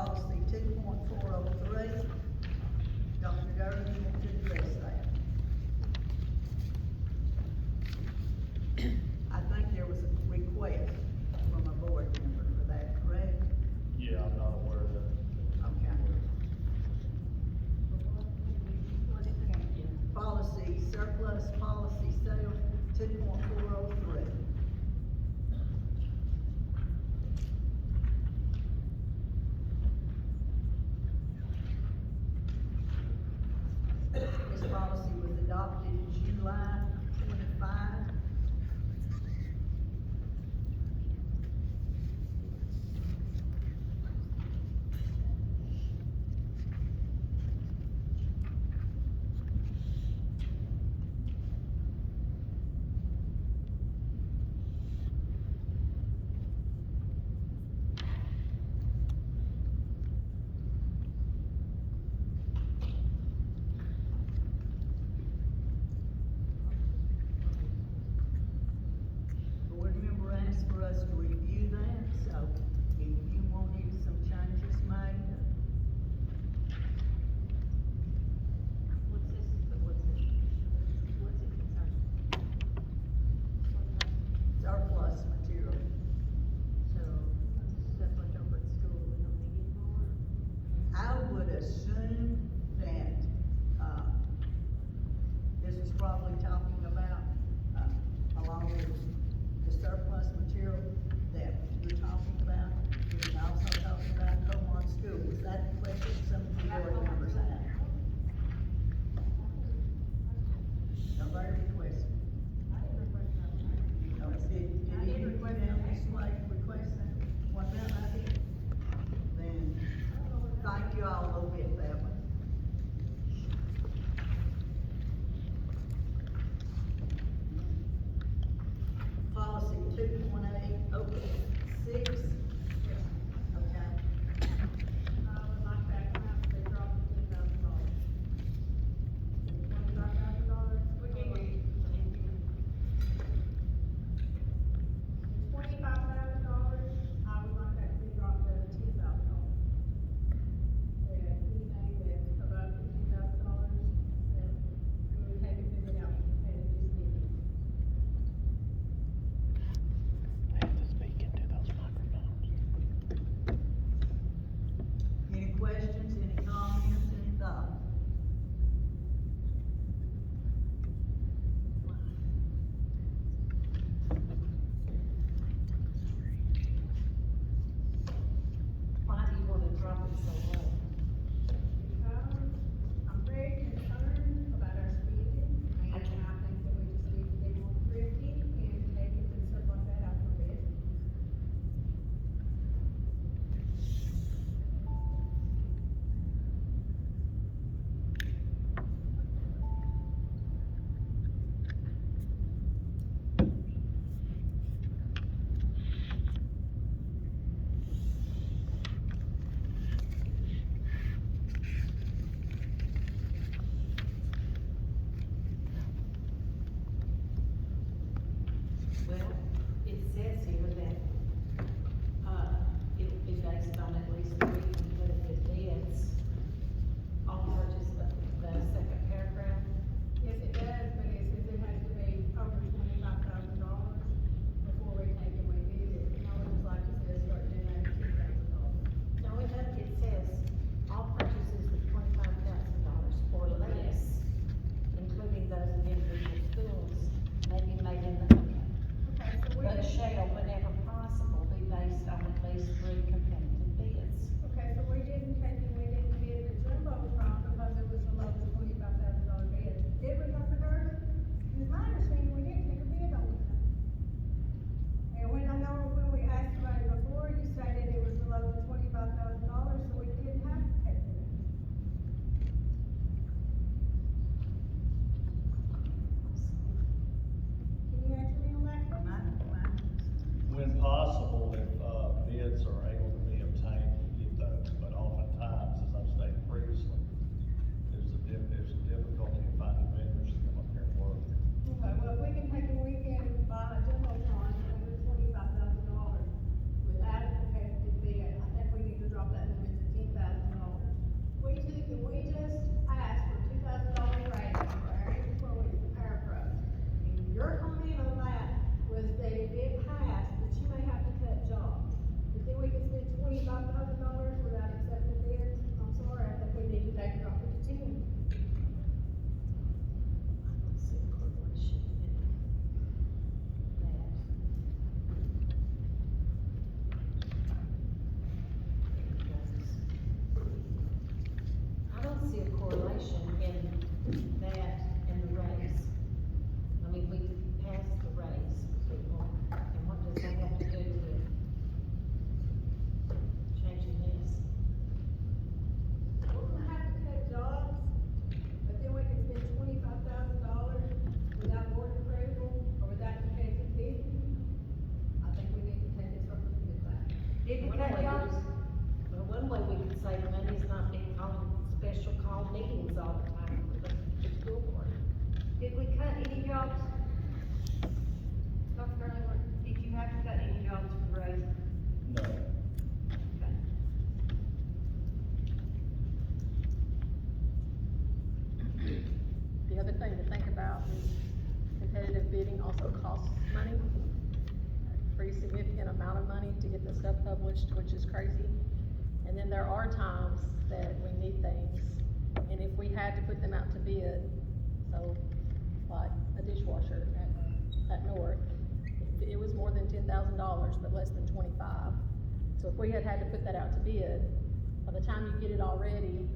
policy 2.403. Dr. Gervin, you want to address that? I think there was a request from a board member for that, correct? Yeah, I'm not aware of that. Okay. Policy, surplus policy sale, 2.403. This policy was adopted July 25. Board member asked for us to review that, so if you wanted some changes made. What's this, what's it concern? Surplus material. So, stuff left over at school, we don't need anymore? I would assume that, this was probably talking about, along with the surplus material that you're talking about, you're also talking about Cowan School. Was that the question some of the board members had? No, very good question. No, did any request, request that? What about that? Then, thank you all, we'll get that one. Policy 2.806. Okay. would like that amount to drop to $10,000. $25,000? We can get $25,000. I would like that to be dropped to $10,000. And anything that's above $15,000, then we would take it, figure it out, and it just need it. They have to speak into those microphones. Any questions, any comments, any thoughts? Why do you wanna drop it so low? Because I'm very concerned about our spending, and I think that we just need to be more thrifty and take it and stuff like that out for bid. Well, it says here that, it will be based on at least 3 competitive bids. I'll purchase the second paragraph. Yes, it does, but it says it has to be over $25,000 before we take it, we bid it, and I would just like to see us start doing that at $10,000. No, it doesn't, it says all purchases of $25,000 or less, including those of individual schools, may be made in the company. Okay, so we But just, shall, whenever possible, be based on at least 3 competitive don't see a correlation in that and the raise. I mean, we passed the raise, and what does that have to do with changing this? We're gonna have to cut jobs, but then we can spend $25,000 without board approval or without the KCP. I think we need to take this up and get back. Did we cut jobs? Well, one way we could save money is not be calling special call meetings all the time for the school board. Did we cut any jobs? Dr. Burley, did you have to cut any jobs for raise? No. Okay. The other thing to think about is competitive bidding also costs money, a pretty significant amount of money to get this stuff published, which is crazy. And then there are times that we need things, and if we had to put them out to bid, so like a dishwasher at North, it was more than $10,000, but less than 25. So if we had to put that out to bid, by the time you get it all ready,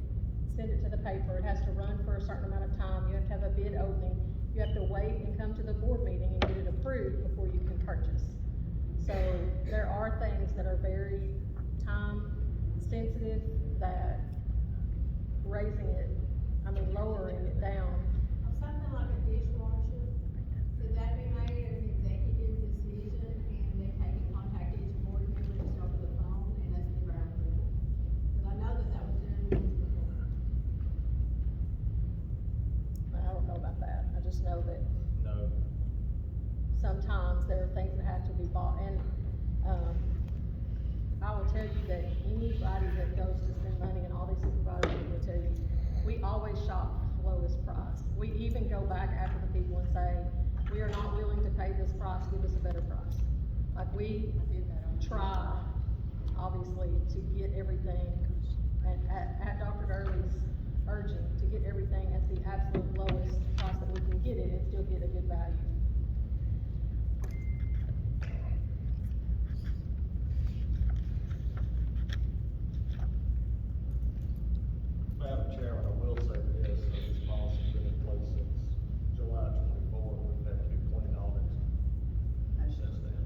send it to the paper, it has to run for a certain amount of time, you have to have a bid opening, you have to wait and come to the board meeting and get it approved before you can purchase. So there are things that are very time sensitive that lowering it down. Something like a dishwasher, could that be made an executive decision and then they can contact each board member just over the phone and that's the ground rule? Cause I know that that was done once before. I don't know about that, I just know that No. sometimes there are things that have to be bought, and, I will tell you that anybody that goes to spend money, and all these supervisors will tell you, we always shop lowest price. We even go back after the people and say, we are not willing to pay this price, give us a better price. Like, we try, obviously, to get everything, and at Dr. Gurley's urging, to get everything at the absolute lowest price that we can get it and still get a good value. Madam Chairman, I will say this, this policy's been in place since July 24, and we've had two point audits since then.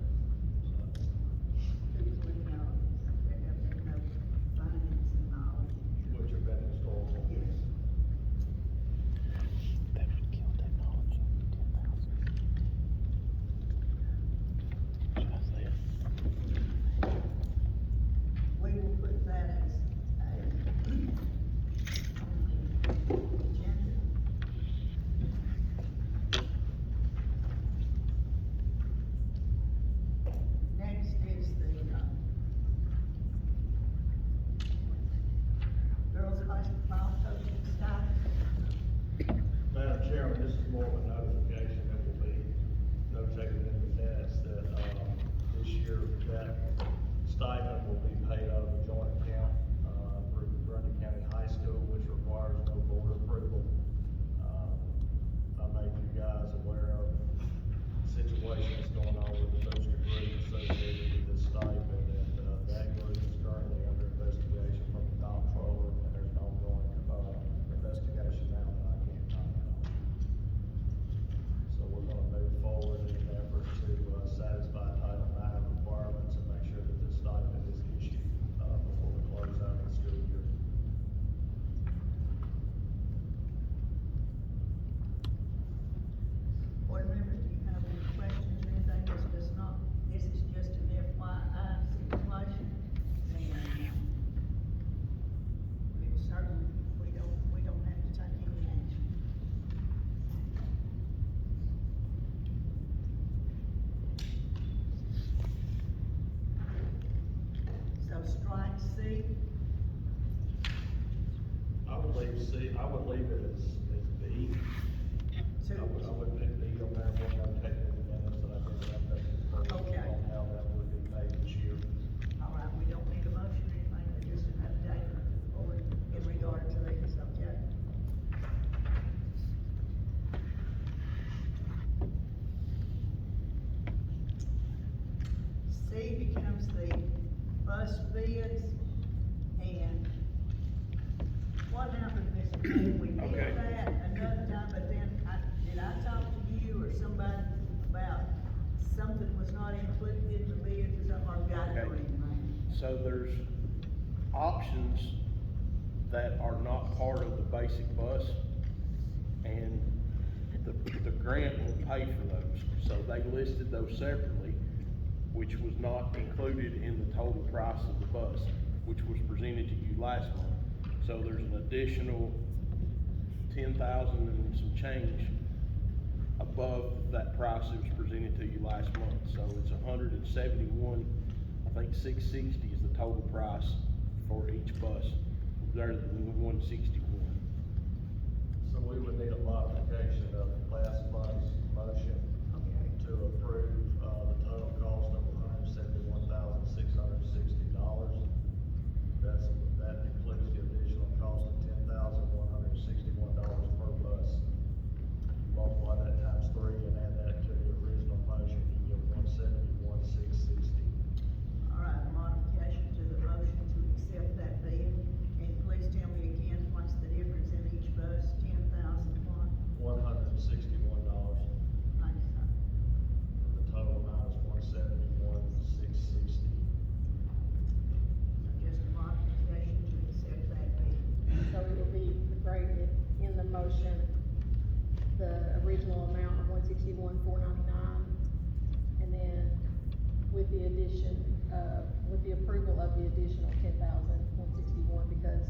People, there have been no findings and all. Which have been historical. Yes. That would kill technology, 10,000. Should I say it? We will put that as a, on the agenda. Next is the, girls' basketball coaching staff. Madam Chairman, this is more of a notification that will be notated in the minutes that, this year, that stipend will be paid out of a joint account, through Grundy County High School, which requires no board approval. I made you guys aware of situations going on with the booster group associated with this stipend, and, that group is currently under investigation from the comptroller, and there's an ongoing, investigation now that I can't comment on. So we're gonna move forward in an effort to, satisfy Title IX requirements and make sure that this stipend is issued, before we close out the school year. Board members, do you have any questions or anything? This is just an FYI situation. And, we certainly, we don't have to take any action. So strike C. I would leave C, I would leave it as B. I would pick B on there, we'll have taken the minutes that I did have that Okay. on how that would be paid this year. All right, we don't need a motion or anything, we just an update or in regard to the subject. C becomes the bus bids, and what happened, Mr. We did Okay. that another time, but then did I talk to you or somebody about something was not included in the bid or something, or got it or Okay. anything? So there's options that are not part of the basic bus, and the grant will pay for those. So they listed those separately, which was not included in the total price of the bus, which was presented to you last month. So there's an additional 10,000 and some change above that price that was presented to you last month. So it's 171, I think 660 is the total price for each bus, rather than the 161. So we would need a modification of last month's motion Okay. to approve, the total cost of $171,660. That includes the additional cost of $10,161 per bus. Multiply that times 3 and add that to the original motion, you get $171,660. All right, a modification to the motion to accept that bid, and please tell me again, what's the difference in each bus, 10,000 one? $161. Thank you, sir. The total amount is $171,660. Just a modification to accept that bid. So it will be graded in the motion, the original amount of 161,499, and then with the addition, with the approval of the additional 10,161, because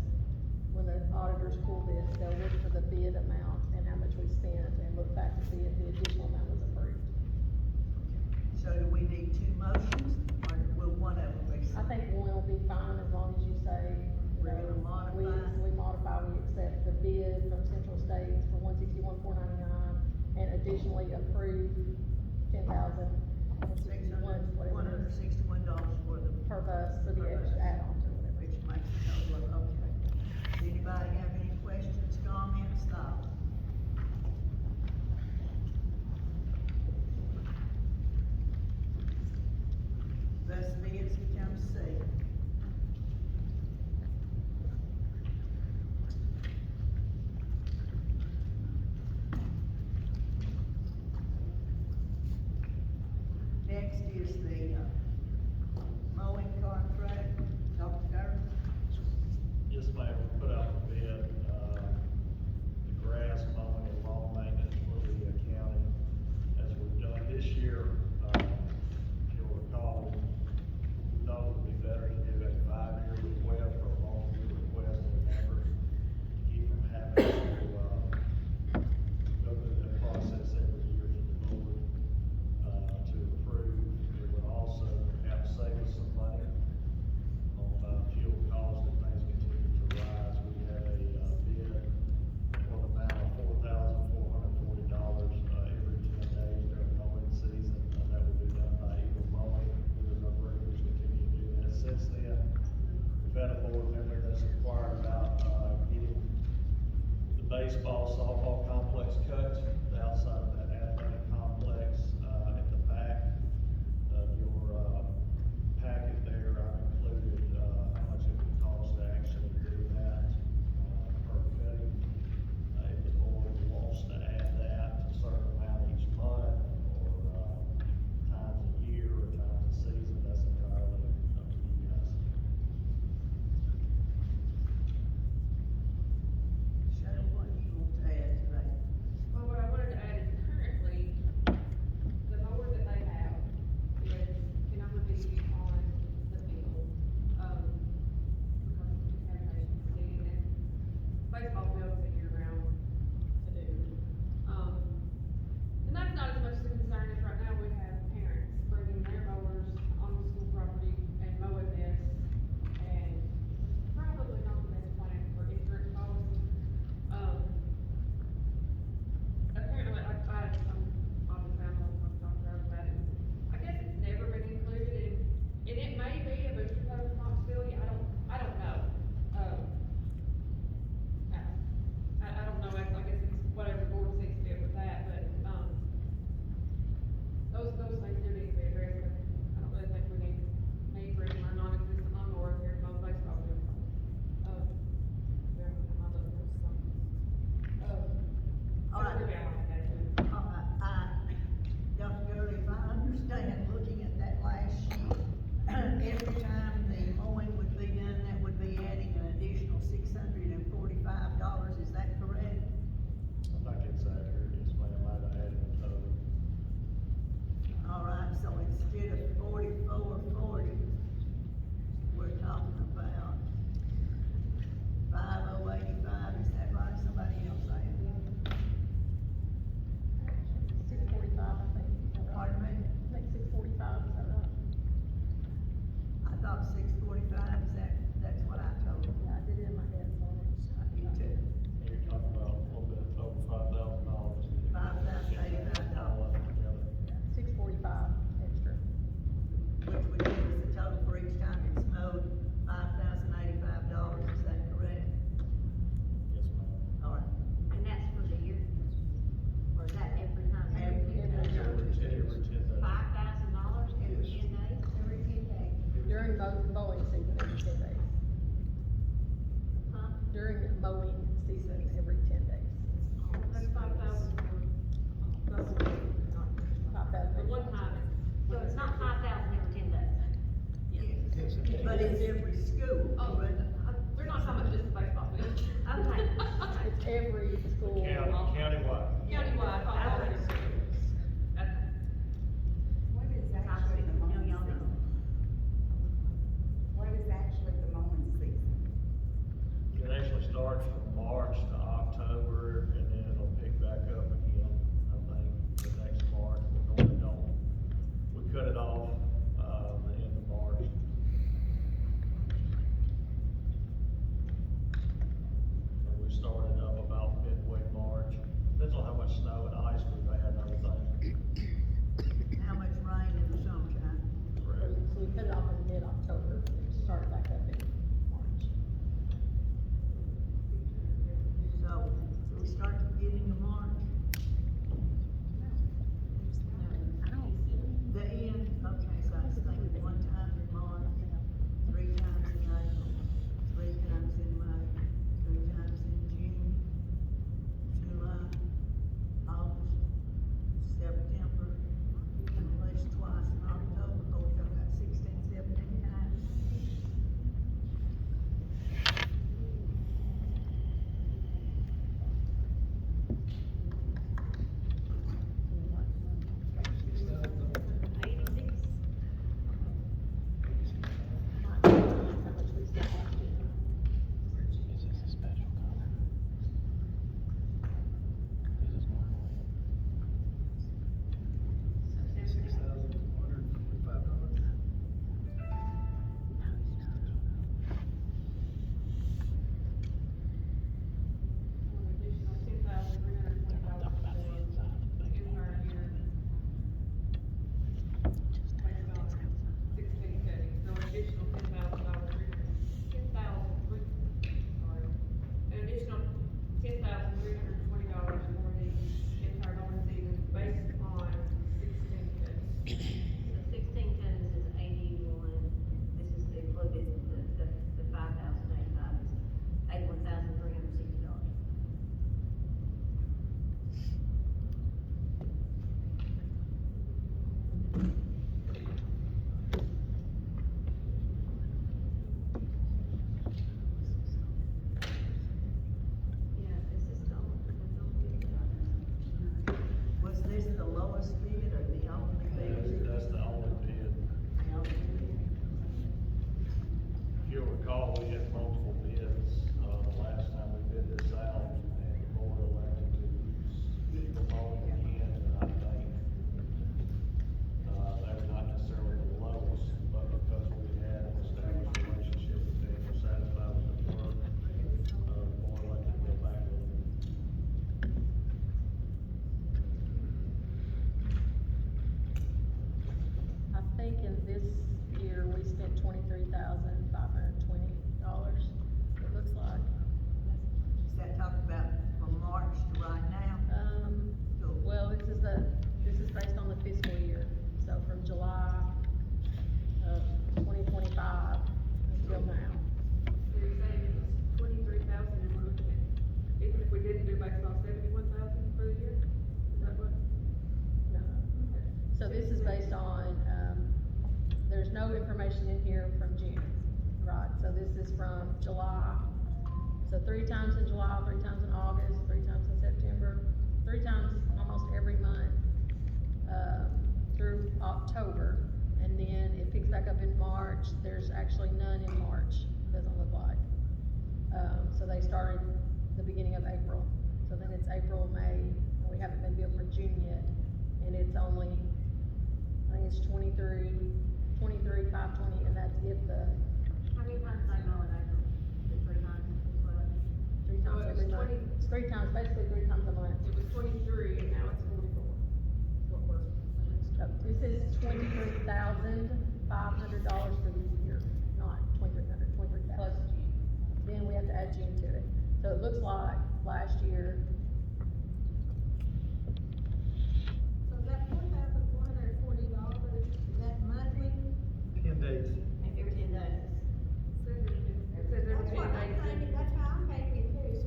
when the auditors pull this, they'll look for the bid amount and how much we spent, and look back to see if the additional amount was approved. So do we need two motions, or will one of them be? I think one will be fine, as long as you say, you We're know, gonna we modify. we accept the bid from Central States for 161,499, and additionally approve 10,161, whatever it is, $161 for the. per bus for the per extra bus, add-ons or whatever. Which makes the total of, okay. Does anybody have any questions, comments, thoughts? Thus bids become C. Next is the, mowing contract, Dr. Gerber. Yes, ma'am, we put out the bid, the grass mowing and lawn maintenance for the county, as we've done this year. If you'll recall, we thought it would be better to do a 5-year request or a long-year request in an effort to keep from having to, go through that process every year to the board, to approve. It would also help save us some money on, fuel costs and things continue to rise. We had a, bid for the amount of $4,440, every 10 days during mowing season. That would be done by Eagle Mowing, who is our brokers, continue to do that. Since then, we've had a board member that's inquired about, getting the baseball, softball complex cut outside of that athletic complex, at the back of your, packet there. I've included, how much it would cost to actually do that, per cutting. If the board wants to add that, a certain amount each month, or, times a year, or times a season, that's entirely up to you guys. Shane, what do you want to add to that? Well, what I wanted to add is mowing season every 10 days. That's 5,000 for, that's 5,000. for one time. So it's not 5,000 every 10 days. Yes, but it's every school, Oh, but they're not talking about just the baseball field. Okay. It's every school. Countywide. Countywide, all over the schools. Okay. What is actually the mowing Y'all know. season? What is actually the mowing season? It actually starts from March to October, and then it'll pick back up again, I think, the next March. We normally don't, we cut it off, the end of March. And we started up about midway March, depends on how much snow and ice we've had and everything. how much rain in the summertime? Correct. So we put it off in mid-October, and start back up in March. So, we start the beginning of March, the end, okay, so I was thinking one time in March, 3 times in April, 3 times in May, 3 times in June, July, August, September, and at least twice in October, oh, we've got 16, 17 times. How much we spent last year. Is this a special color? This is normally. An additional $10,320 They're not talking about the inside of the big entire year. Based on 16 cuttings, so an additional an additional $10,320 for the entire mowing season based on 16 cuttings. The 16 tons is 81, this is included, the 5,085 is $81,360. Yeah, this is Was this the lowest bid or the only bid? That's the only bid. The only bid? If you'll recall, we had multiple bids, the last time we bid this out, and the board elected to use Eagle Mowing again, and I think, they were not necessarily the lowest, but because we had an established relationship with them, we're satisfied with the work, the board elected to go back with them. I think in this year, we spent $23,520, it looks like. Is that talking about from March to right now? Well, this is based on the fiscal year, so from July of 2025 until now. So you're saying it was 23,000 and we're looking at, even if we didn't do baseball, 71,000 for the year? Is that what? No. So this is based on, there's no information in here from June, right? So this is from July. So 3 times in July, 3 times in August, 3 times in September, 3 times almost every month, through October. And then it picks back up in March. There's actually none in March, doesn't look like. So they started the beginning of April. So then it's April, May, and we haven't been billed for June yet. And it's only, I think it's 23,520, and that's if the, How many times they mow in April? The 3 times as well? 3 times So it every was month. 20 It's 3 times, basically 3 times a month. It was 23 and now it's 44. Is what we're. So this is $23,500 for the year, not 2,300, 23,000. Plus June. Then we have to add June to it. So it looks like last year, So is that $4,440, is that monthly? 10 days. Every 10 days. It says every That's 10 what I'm days. thinking, that's how I'm thinking too, so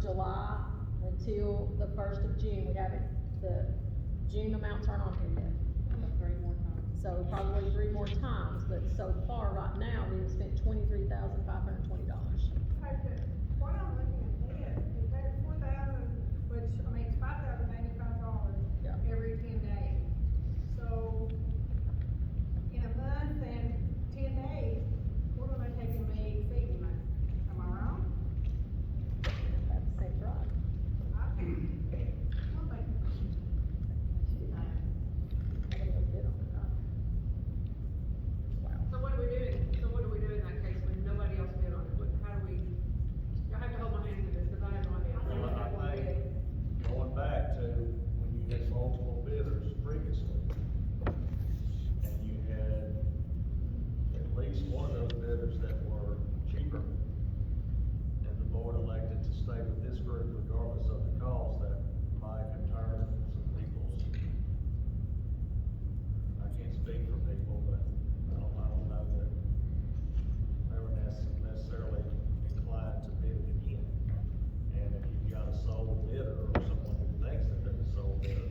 July until the first of June, we haven't, the June amounts aren't on here yet. Three more times. So probably 3 more times, but so far, right now, we've spent $23,520. Okay, what I'm looking at this, is that 4,000, which, I mean, it's $5,085 Yeah. every 10 days. So, in a month and 10 days, what am I taking me exceeding month? Am I wrong? That seems right. I don't think. Nobody else bid on it, right? Wow. So what do we do, in that case when nobody else bid on it? How do we, y'all have to hold my hand to this, cause I have no idea. Well, I think, going back to when you had multiple bidders previously, and you had at least one of those bidders that were cheaper, and the board elected to stay with this group regardless of the cost, that might have turned some people's, I can't speak for people, but I don't know that they were necessarily inclined to bid it again. And if you've got a sole bidder or someone who thinks that they're the sole bidder,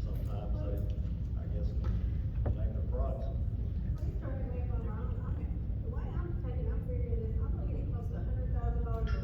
sometimes they, I guess, name the price. Please correct me if I'm wrong, the way I'm figuring this, I'm looking at close to $100,000 a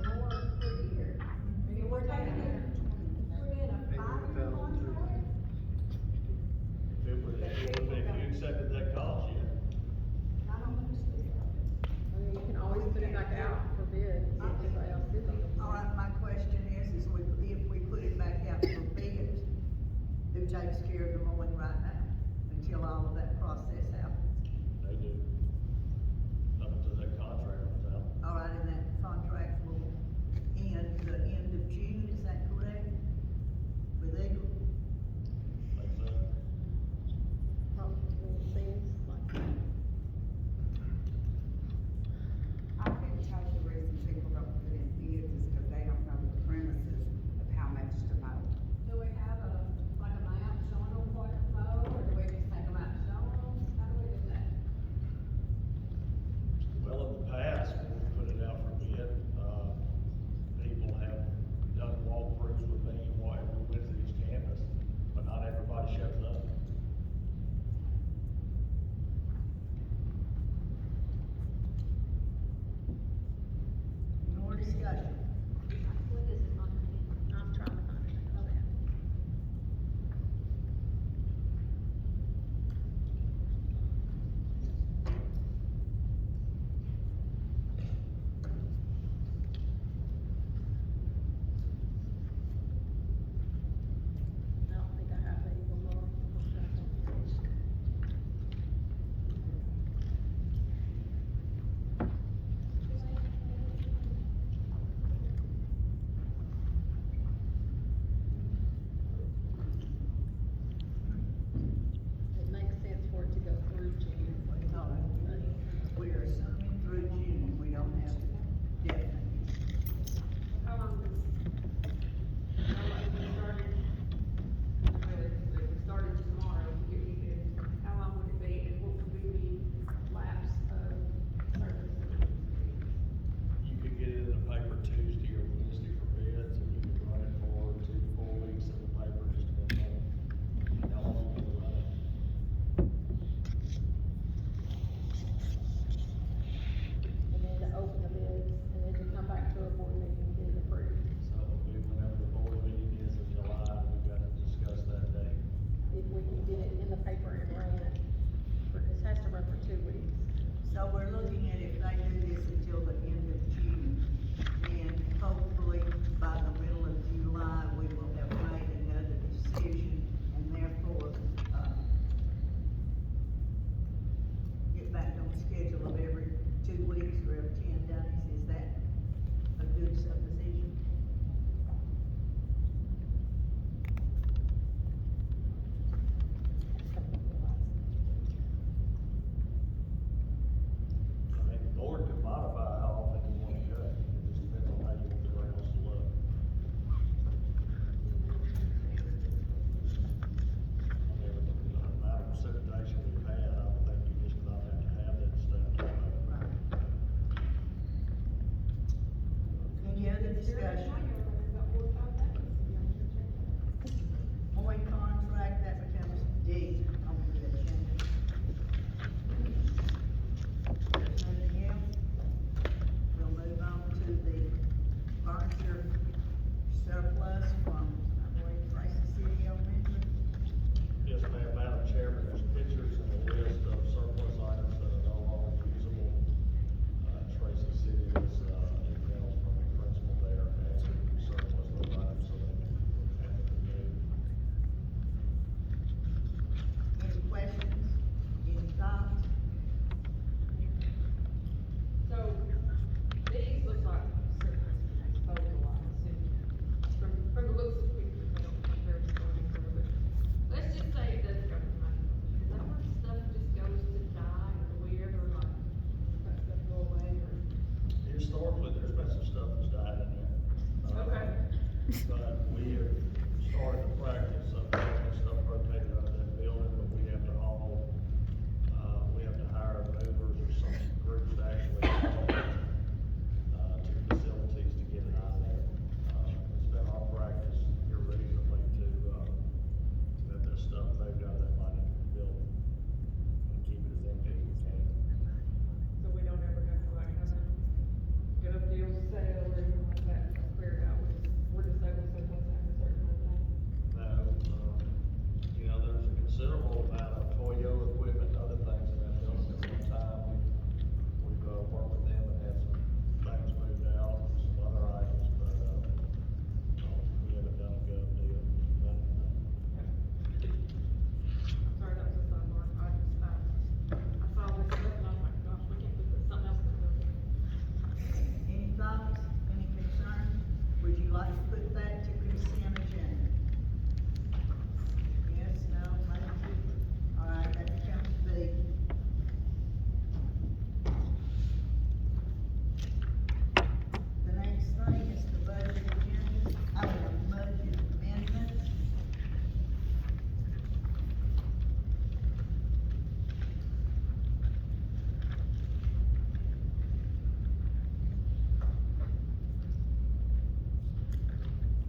started to practice, getting stuff rotated out of that building, but we have to haul, we have to hire movers or some groups to actually haul it, to the facilities to get it out of there. It's been our practice here recently to have this stuff moved out of that mining building and keep it as empty as we can. So we don't ever have to like have a get a deal to sell or anything like that, to clear it out, we're just able to set aside a certain amount of time. Now, you know, there's a considerable amount of Toyo equipment and other things in that building. At one time, we've worked with them and had some things moved out, some other items, but, we haven't done a good deal. Sorry, that was a sidebar, I saw this stuff and I was like, gosh, we can't put something else in the building. Any thoughts, any concerns? Would you like to put that to consent agenda? Yes, no, maybe? All right, that becomes B. The next thing is the budget agenda, budget amendments.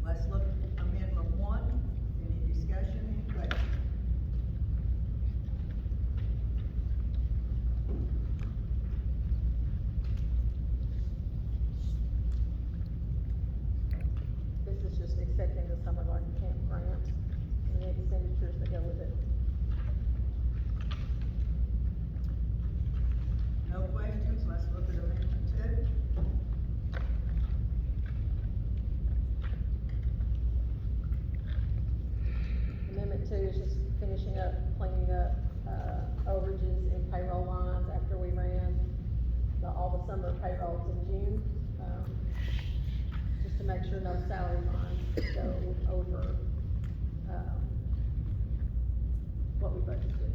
Let's look at amendment one, any discussion, any questions? This is just accepting the summer garden camp grant and the expenditures that go with it. No questions, let's look at amendment two. Amendment two is just finishing up, cleaning up, overages and payroll lines after we ran all the summer payrolls in June. Just to make sure no salary lines go over, what we budgeted.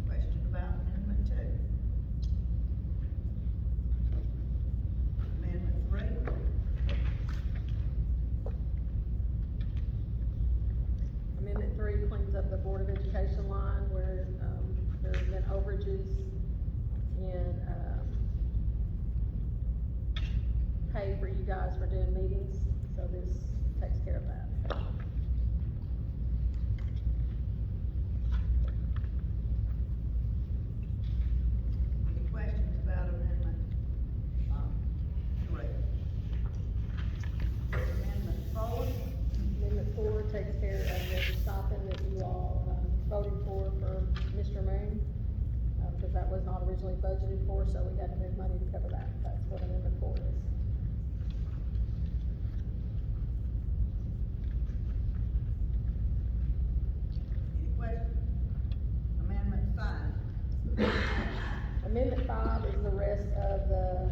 Question about amendment two. Amendment three. Amendment three cleans up the Board of Education line where, there's been overages in, pay for you guys for doing meetings, so this takes care of that. Any questions about amendment, three? Amendment four. Amendment four takes care of the stipend that you all, voted for Mr. Moon, because that was not originally budgeted for, so we had to move money to cover that. That's what amendment four is. Any questions? Amendment five. Amendment five is the rest of the,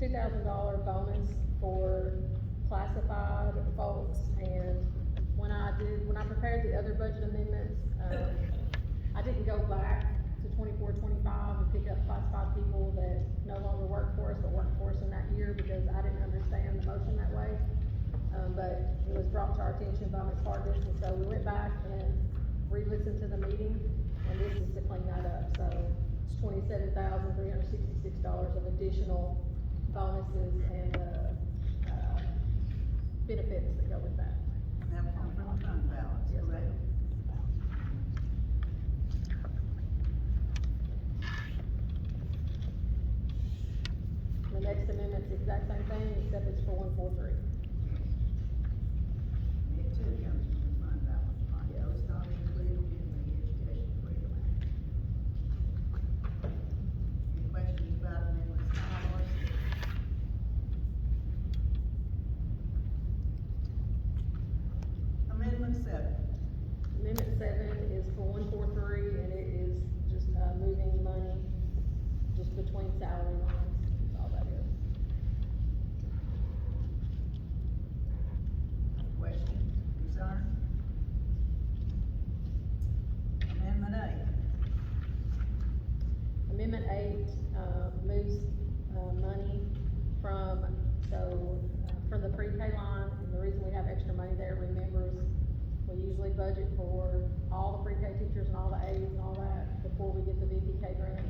$2,000 bonus for classified folks, and when I prepared the other budget amendments, I didn't go back to 24, 25 and pick up classified people that no longer work for us, but worked for us in that year, because I didn't understand the motion that way. But it was brought to our attention by Ms. Hargis, and so we went back and re-listened to the meeting, and this is to clean that up, so it's $27,366 of additional bonuses and, benefits that go with that. That will come from the fund balance, Yes, ma'am. correct? The next amendment's the exact same thing, except it's for 143. It too comes from the fund balance, right? Yes. Those not included in the education freedom act. Any questions about amendments five or six? Amendment seven. Amendment seven is for 143, and it is just, moving money just between salary lines, that's all that is. Questions, concerns? Amendment eight. Amendment eight, moves, money from, so of the pre-K line, and the reason we have extra money there, remember, is we usually budget for all the pre-K teachers and all the aides and all that before we get the VPK grant.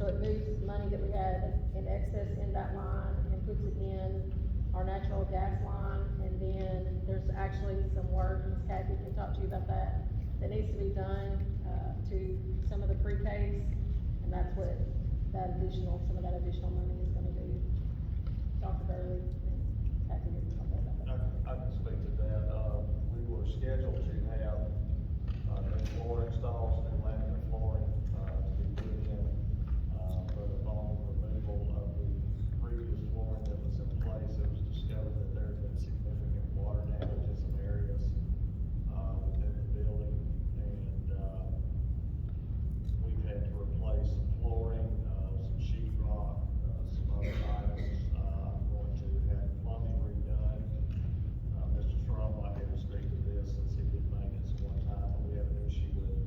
So it moves money that we had in excess in that line and puts it in our natural gas line, and then there's actually some work, Ms. Kathy can talk to you about that, that needs to be done, to some of the pre-Ks, and that's what some of that additional money is gonna do. Dr. Burley and Kathy can talk about that. I can speak to that. We were scheduled to have, new floor installs, new laminate flooring, to be put in, but upon removal of the previous flooring that was in place, it was discovered that there had been significant water damage in some areas, within the building, and, we've had to replace some flooring, some sheet rock, some other items. I'm going to have plumbing redone. Mr. Trump, I had to speak to this since he did maintenance one time, but we have an issue with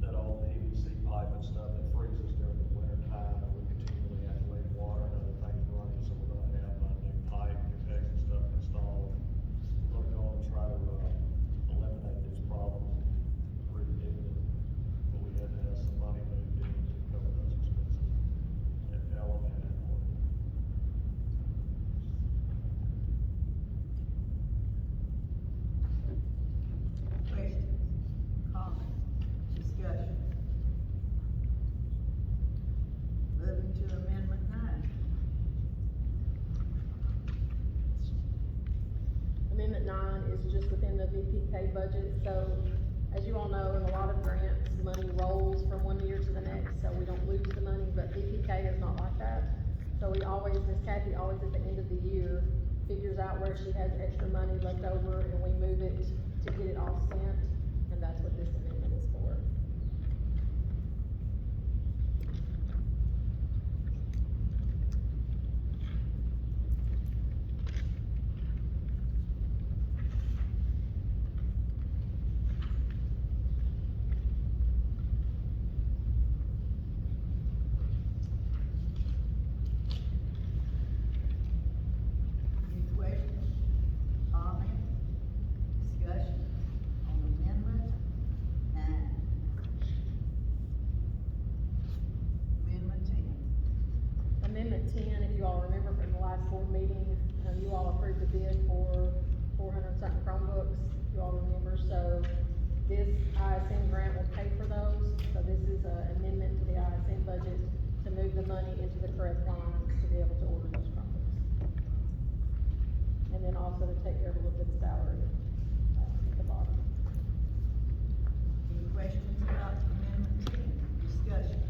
that old PVC pipe and stuff that freezes during the winter time, and we continually have to leave water and other things running, so we're gonna have a new pipe, protection stuff installed. We're gonna go and try to, eliminate these problems pretty quickly, but we had to have some money moved in to cover those expenses at Ellen and at Morgan. Questions, comments, discussion? Moving to amendment 9. Amendment 9 is just within the VPK budget, so as you all know, in a lot of grants, the money rolls from one year to the next, so we don't lose the money, but VPK is not like that. So we always, Ms. Kathy always at the end of the year figures out where she has extra money left over, and we move it to get it all spent, and that's what this amendment is for. Any questions, comments, discussion on amendment 9? Amendment 10. Amendment 10, if you all remember from the last board meeting, you all approved the bid for 400 something Chromebooks, you all remember, so this ISM grant will pay for those, so this is an amendment to the ISM budget to move the money into the correct lines to be able to order those Chromebooks. And then also to take care of a little bit of salary, at the bottom. Any questions about amendment 10? Discussion?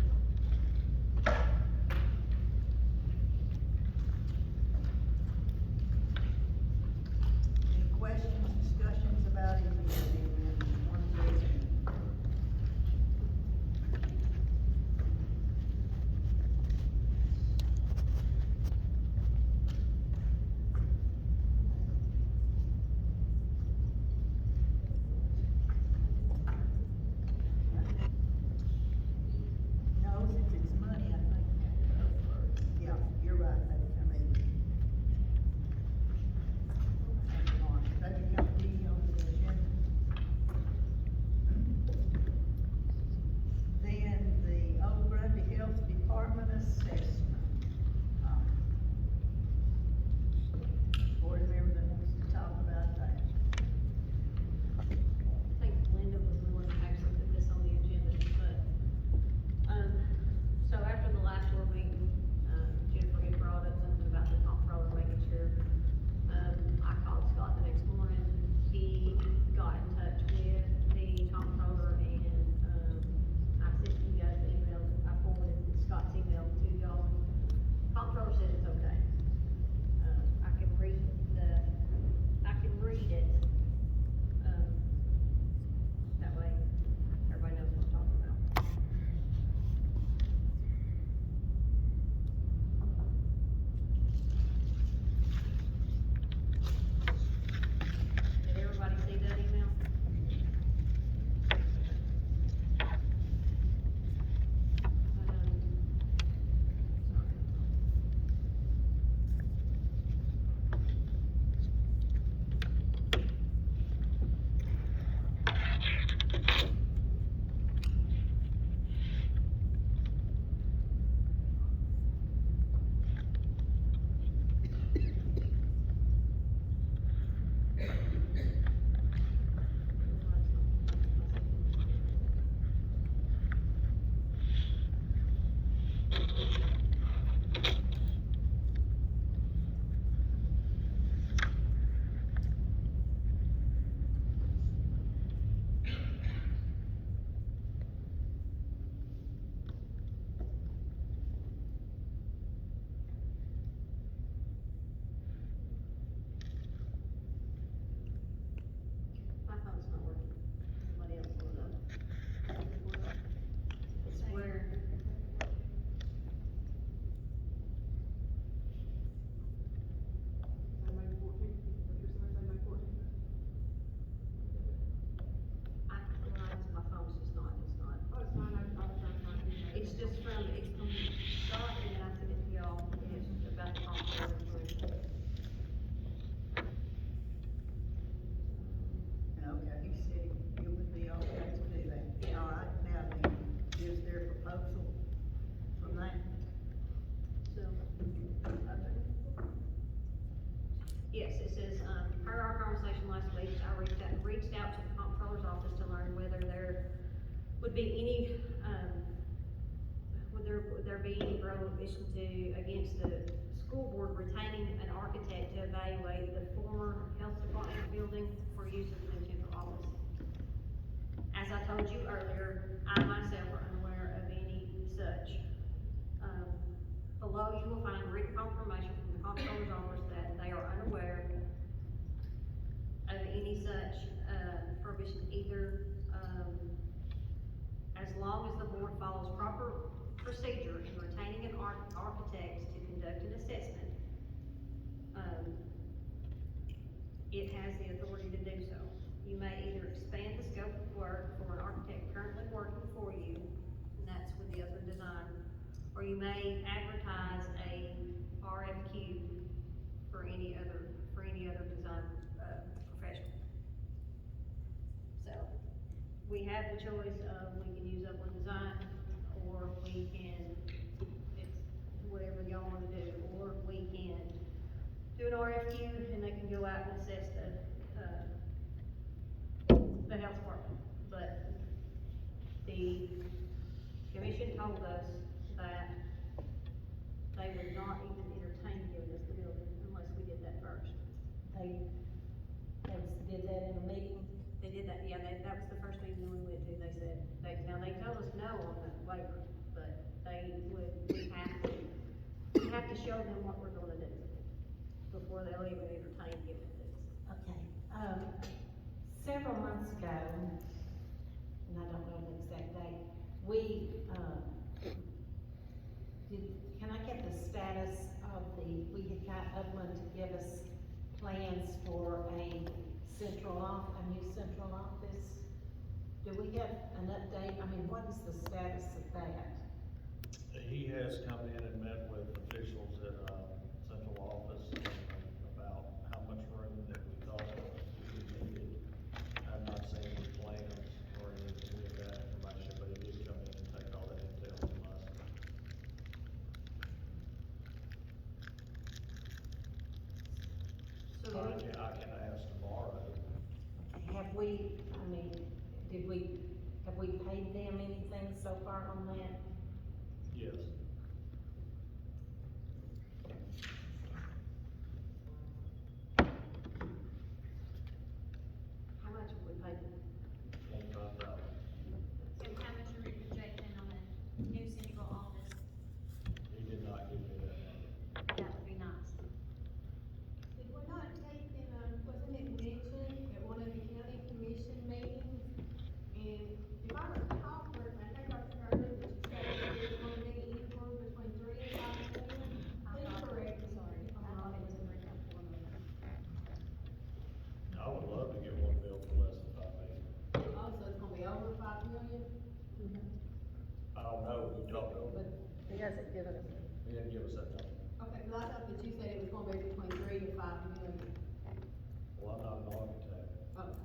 Any questions, discussions about any of the amendments 1 through 10? Yes, it says, per our conversation last week, I reached out to the comptroller's office to learn whether there would be any, would there be any prohibition against the school board retaining an architect to evaluate the former health department building for use as an central office. As I told you earlier, I myself are unaware of any such. Below you will find written confirmation from the comptroller's office that they are unaware of any such, prohibition either, as long as the board follows proper procedure in retaining an architect to conduct an assessment, it has the authority to do so. You may either expand the scope of work for an architect currently working for you, and that's with the other design, or you may advertise a RFQ for any other design, professional. So, we have the choice of, we can use Upland Design, or we can, it's whatever y'all wanna do, or we can do an RFQ, and they can go out and assess the health department. But the commission told us that they would not even entertain giving us the building unless we did that first. They did that in a meeting? They did that, yeah, that was the first meeting we went to, they said, now they told us no on the waiver, but we have to show them what we're gonna do before they'll even entertain giving it to us. Okay, several months ago, and I don't know the exact date, can I get the status of we had got Upland to give us plans for a new central office? Do we have an update? I mean, what is the status of that? He has come in and met with officials at, central office about how much room that we thought we needed. I've not seen any plans or any of that information, but he did come in and take all that intel from us. So I can ask tomorrow. Have we paid them anything so far on that? Yes. how much have we paid them? $25,000. So how much are we projecting on a new central office? He did not give me that number. That would be nice. Did we not take in, wasn't it mentioned at one of the county commission meetings? And if I recall, I think I heard that you said it was gonna be anywhere between 3 and 5 million. Please correct me, sorry, if I'm wrong. I would love to get one built for less than $5 million. Oh, so it's gonna be over 5 million? I don't know, we talked over, But he hasn't given us, he didn't give us that number. Okay, cause I thought that you said it was gonna be between 3 and 5 million. Well, I'm not an architect. Okay.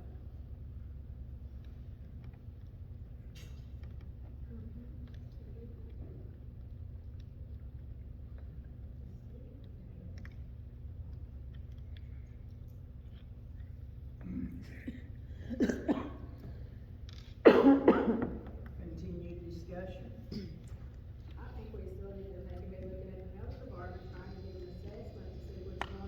Continued discussion. I think we still need to maybe be looking at the health department, trying to get an assessment to see what's going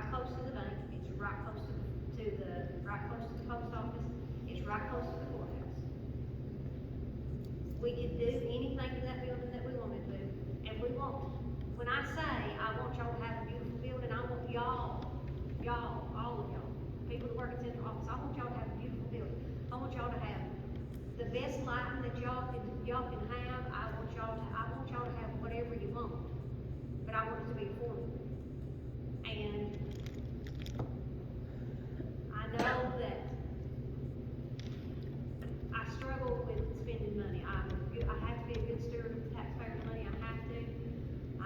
close to the bank, it's right close right close to the post office, it's right close to the courthouse. We could do anything to that building that we wanted to, and we want, when I say I want y'all to have a beautiful building, I want y'all, all of y'all, people that work in central office, I want y'all to have a beautiful building. I want y'all to have the best lighting that y'all can have. I want y'all to have whatever you want, but I want it to be affordable. And I know that I struggle with spending money. I have to be a good steward of the taxpayers' money. I have to.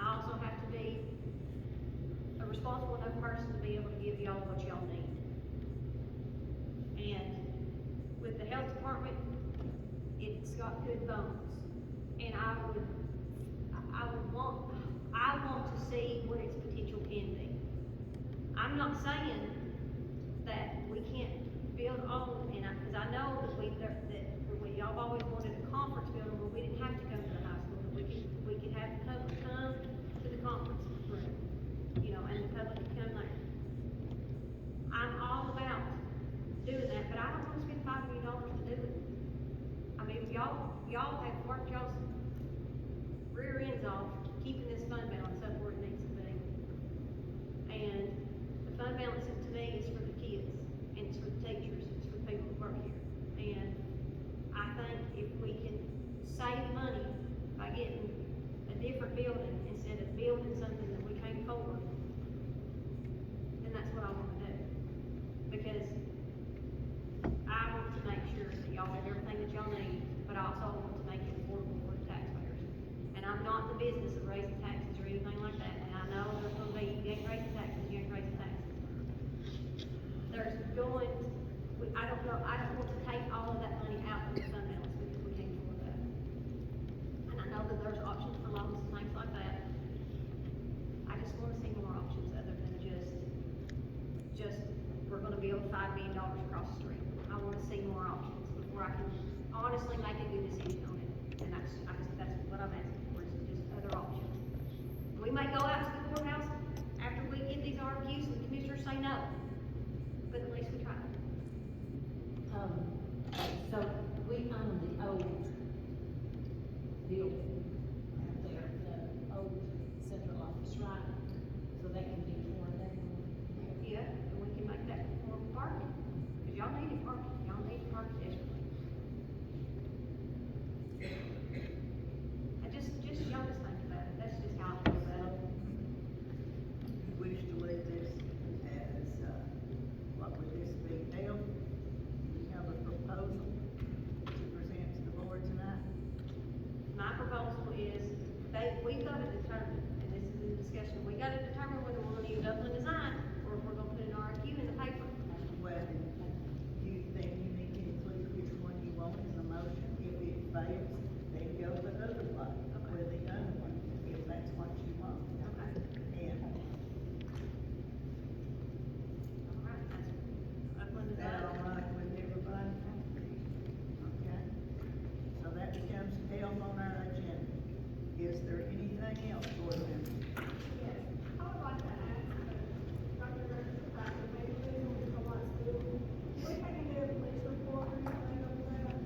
I also have to be a responsible enough person to be able to give y'all what y'all need. And with the health department, it's got good bones. And I want to see what its potential can be. I'm not saying that we can't build on, because I know that y'all always wanted a conference building, but we didn't have to come to the high school. We could have the public come to the conference room, and the public could come there. I'm all about doing that, but I don't want to spend $5 million to do it. I mean, y'all have worked y'all's rear ends off keeping this fund balance up where it needs to be. And the fund balance to me is for the kids, and it's for the teachers, it's for the people that work here. And I think if we can save money by getting a different building instead of building something that we can't afford, then that's what I want to do. Because I want to make sure that y'all have everything that y'all need, but I also want to make it affordable for the taxpayers. And I'm not in the business of raising taxes or anything like that, and I know there's gonna be, you ain't raising taxes, you ain't raising taxes. I don't want to take all of that money out of the fund balance because we can't afford that. And I know that there's options for loans and things like that. I just wanna see more options other than just, we're gonna build $5 million across the street. I wanna see more options before I can honestly make a good decision on it. And that's what I'm asking for, is just other options. We may go out to the courthouse after we get these RFQs and the commissioners say no, but at least we tried. So we own the old building out there, the old central office, right? So that can be torn down. Yeah, and we can make that more parking, because y'all need parking desperately. Y'all just think about it, that's just how I feel about it. You wish to leave this as, what would this be, Dale? You have a proposal to present to the board tonight? My proposal is, we've got to determine, and this is in discussion, we got to determine whether we're gonna use Upland Design, or if we're gonna put an RFQ in the paper. Well, you think you need to include which one you want in the motion? If it fails, then go the other way, with the other one, if that's what you want. Okay. And All right, that's Upland is that Design. all right with everybody? Okay. So that becomes 12 on our agenda. Is there anything else, board members? Yes, I would like to ask, Dr. Dr. maybe when we come on school, we can do a police report or anything of that.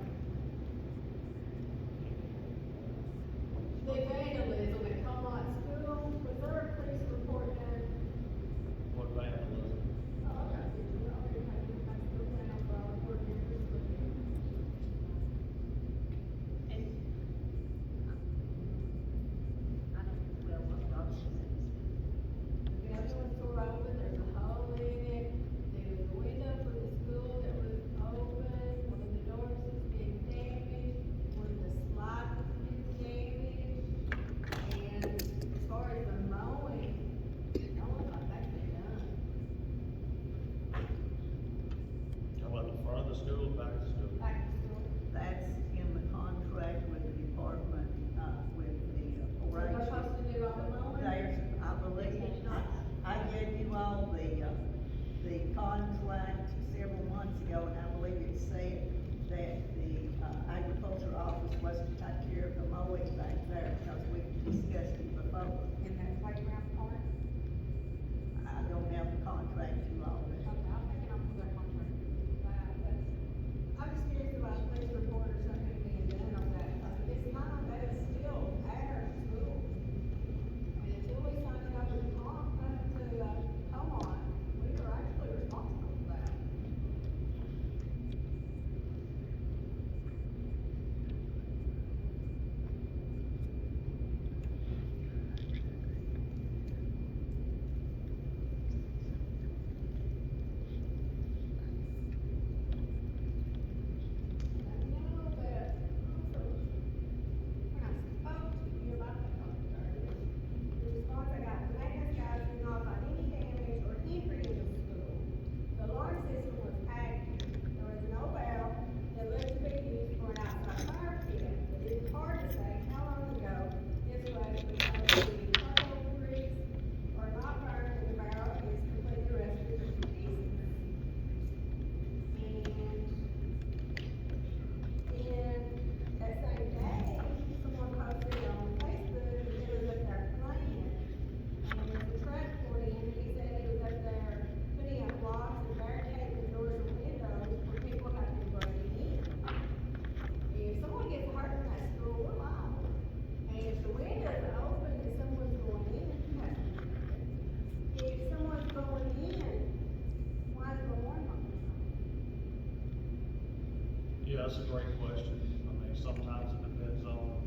question. I mean, sometimes it depends on,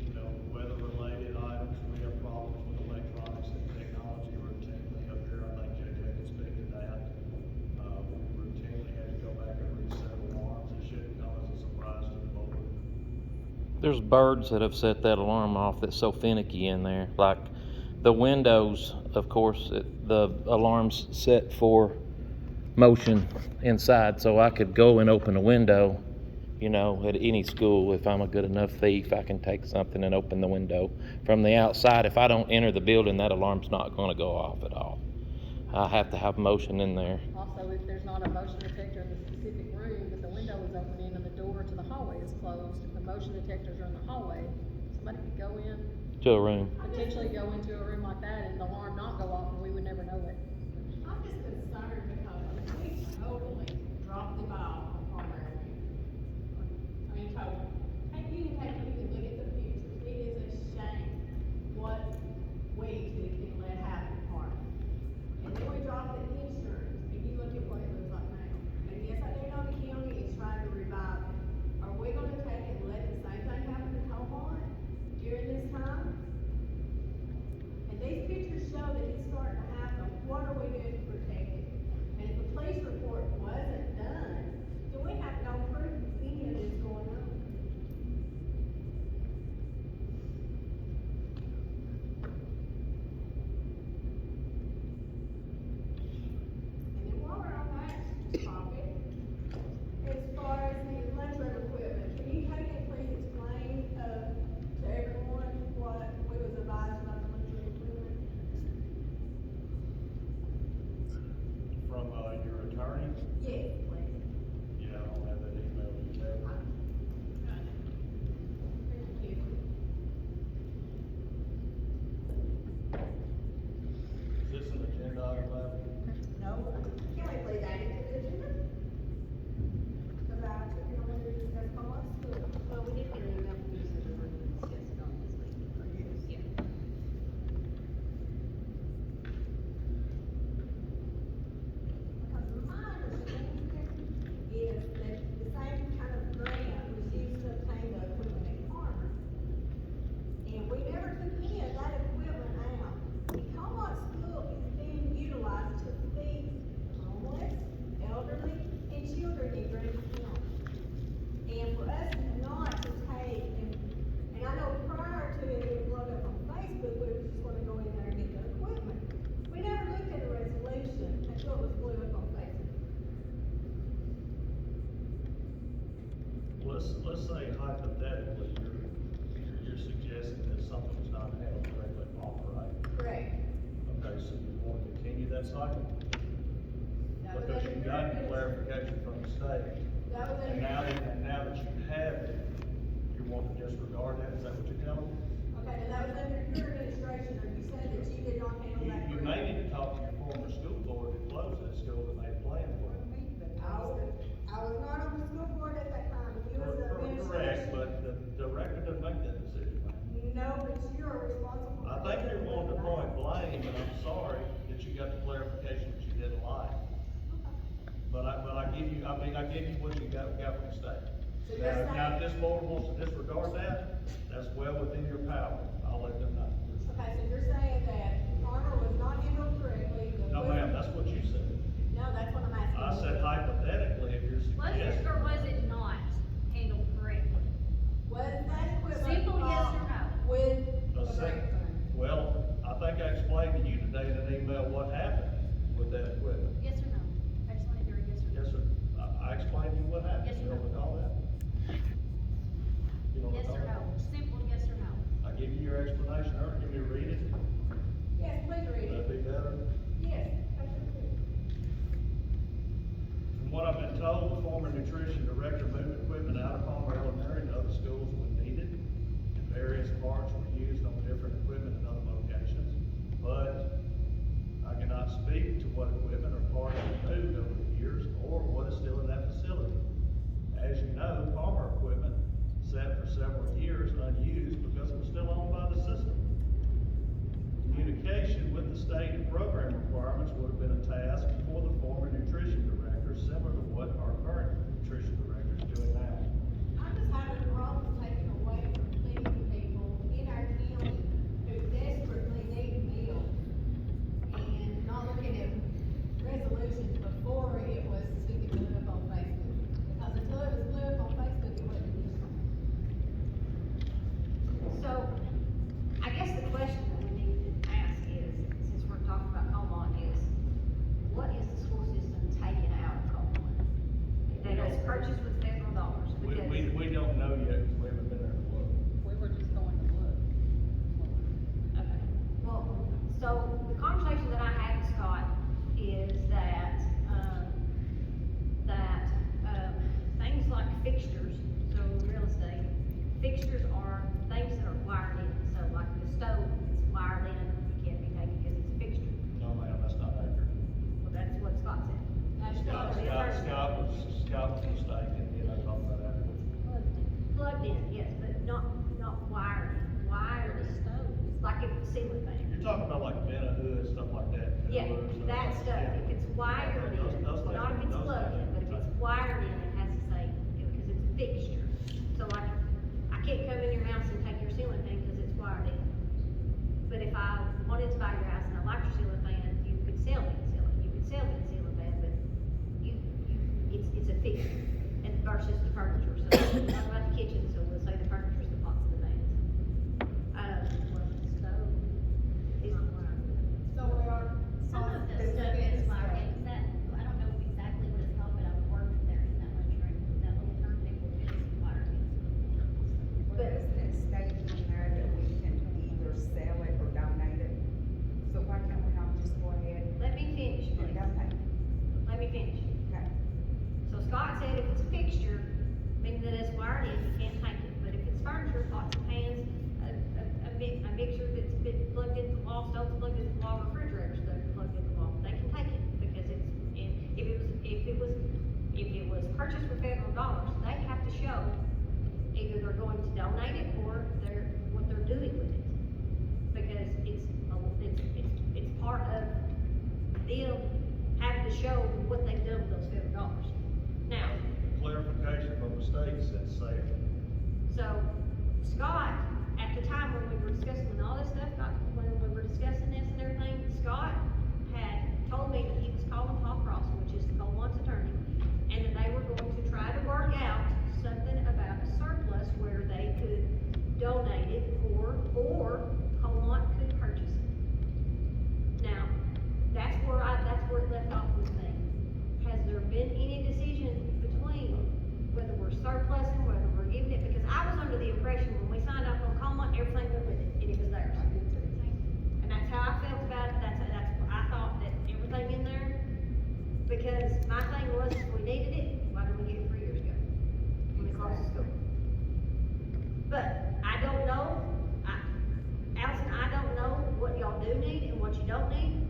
you know, weather-related items. We have problems with electronics and technology routinely up here. I think JJ can speak to that. We routinely had to go back and reset alarms. It shouldn't come as a surprise to the board. There's birds that have set that alarm off that's so finicky in there. Like the windows, of course, the alarm's set for motion inside, so I could go and open a window, you know, at any school. If I'm a good enough thief, I can take something and open the window from the outside. If I don't enter the building, that alarm's not gonna go off at all. I have to have motion in there. Also, if there's not a motion detector in the specific room, but the window is opening and the door to the hallway is closed, and the motion detectors are in the hallway, somebody could go in, To a room. potentially go into a room like that and the alarm not go off and we would never know it. I'm just concerned because we totally dropped the ball on Palmer Avenue. I mean, totally. And you can look at the pictures, it is a shame what we can let happen in Palmer. And then we dropped the insurance, and you look at what it looks like now. And yes, I do know the county is trying to revive it. Are we gonna take and let the same thing happen in Beaumont during this time? And these pictures show that it's starting to happen. What are we doing to protect it? And if the police report wasn't done, then we have no proof of any of this going on. And then while we're on that topic, as far as the lunchroom equipment, can you take and please explain, to everyone what we was advised about the lunchroom equipment? From, your attorney, Yes, please. yeah, I don't have that email detail. Thank you. Is this an agenda item, Abby? No, Can we please add it to the agenda? About, you know, when we discuss Beaumont school. Well, we did get an email from you, so we're going to discuss it on this week. yes. Yeah. Because my understanding is that the same kind of grant was used to obtain the equipment at Farmer. And we never took any of that equipment out. The Beaumont school is being utilized to feed homeless, elderly, and children in Green County. And for us not to take, and I know prior to it being blown up on Facebook, we were just gonna go in there and get the equipment. We never looked at a resolution until it was blew up on Facebook. Let's say hypothetically, you're suggesting that something's not handled correctly at Palmer, right? Correct. Okay, so you want to continue that cycle? That was Because under you your got administration. clarification from the state, That was and under. now that you have it, you want to disregard that, is that what you're telling me? Okay, now that was under your administration, or you said that you did not handle that. You may need to talk to your former school board that closed that school that made a plan for it. I was not on the school board at that time, you was the administration. Correct, but the director doesn't make that decision, man. No, but you are responsible. I for think that. you're wanting to point blame, and I'm sorry that you got the clarification that you didn't like. But I give you what you got from the state. So you're Now, if saying- this board wants to disregard that, that's well within your power, I'll let them know. Okay, so you're saying that Farmer was not handled correctly, the. No, ma'am, that's what you said. No, that's what I'm asking. I said hypothetically, if you're Was it suggesting. or was it not handled correctly? Was that equipment? Simple yes or bought no? With A the sec- grant fund? Well, I think I explained to you today in an email what happened with that equipment. Yes or no? I just want to hear a yes or no. Yes, sir. I explained to you what happened. Yes or You don't no? recall that? You don't Yes recall or no? that? Simple yes or no? I give you your explanation, or give me a read it. Yes, please read That'd it. be better. Yes, that's okay. From what I've been told, the former nutrition director moved equipment out of Palmer Elementary to other schools when needed, and various parts were used on different equipment in other locations. But I cannot fixtures are things that are wired in, so like the stove is wired in, you can't be taken because it's a fixture. No, ma'am, that's not accurate. Well, that's what Scott said. Scott was mistaken, you know, talking about that. Plugged in, yes, but not wired in, wired in. Like if the ceiling fan. You're talking about like vent hood, stuff like that. Yeah, coolers, that like stuff, that. if it's wired in, Those not if things- it's those plugged in, things- but if it's wired in, it has to say, because it's a fixture. So like, I can't come in your house and take your ceiling fan because it's wired in. But if I wanted to buy your house and I liked your ceiling fan, you could sell me the ceiling fan, but it's a fixture, and versus the furniture, so we're talking about the kitchen, so we'll say the furniture's the pots and the pans. Well, the stove is not wired in. So we are. Some of the stuff is wired in, 'cause that, I don't know exactly what it's called, but I've worked there in that lunchroom, that little turntable is wired in. Well, isn't it stated in there that we can either sell it or donate it? So why can't we not just go ahead Let me finish, and please. donate? Let me finish. Okay. So Scott said if it's a fixture, meaning that it's wired in, you can't take it, but if it's furniture, pots and pans, a mixer that's been plugged into the wall, stove's plugged into the wall, refrigerator's plugged into the wall, they can take it, because it's, if it was purchased for federal dollars, they have to show either they're going to donate it or what they're doing with it. Because it's part of them having to show what they've done with those federal dollars. Now, Clarification from the state says sale. so Scott, at the time when we were discussing all this stuff, when we were discussing this and everything, Scott had told me that he was calling Paul Cross, which is the Coleman's attorney, and that they were going to try to work out something about a surplus where they could donate it or Coleman could purchase it. Now, that's where it left off with me. Has there been any decision between whether we're surplusing, whether we're giving it, because I was under the impression when we signed up on Coleman, everything went with it, and it was theirs. And that's how I felt about it, I thought that everything in there, because my thing was, if we needed it, why didn't we get it 3 years ago? When we closed the school. But I don't know, Allison, I don't know what y'all do need and what you don't need.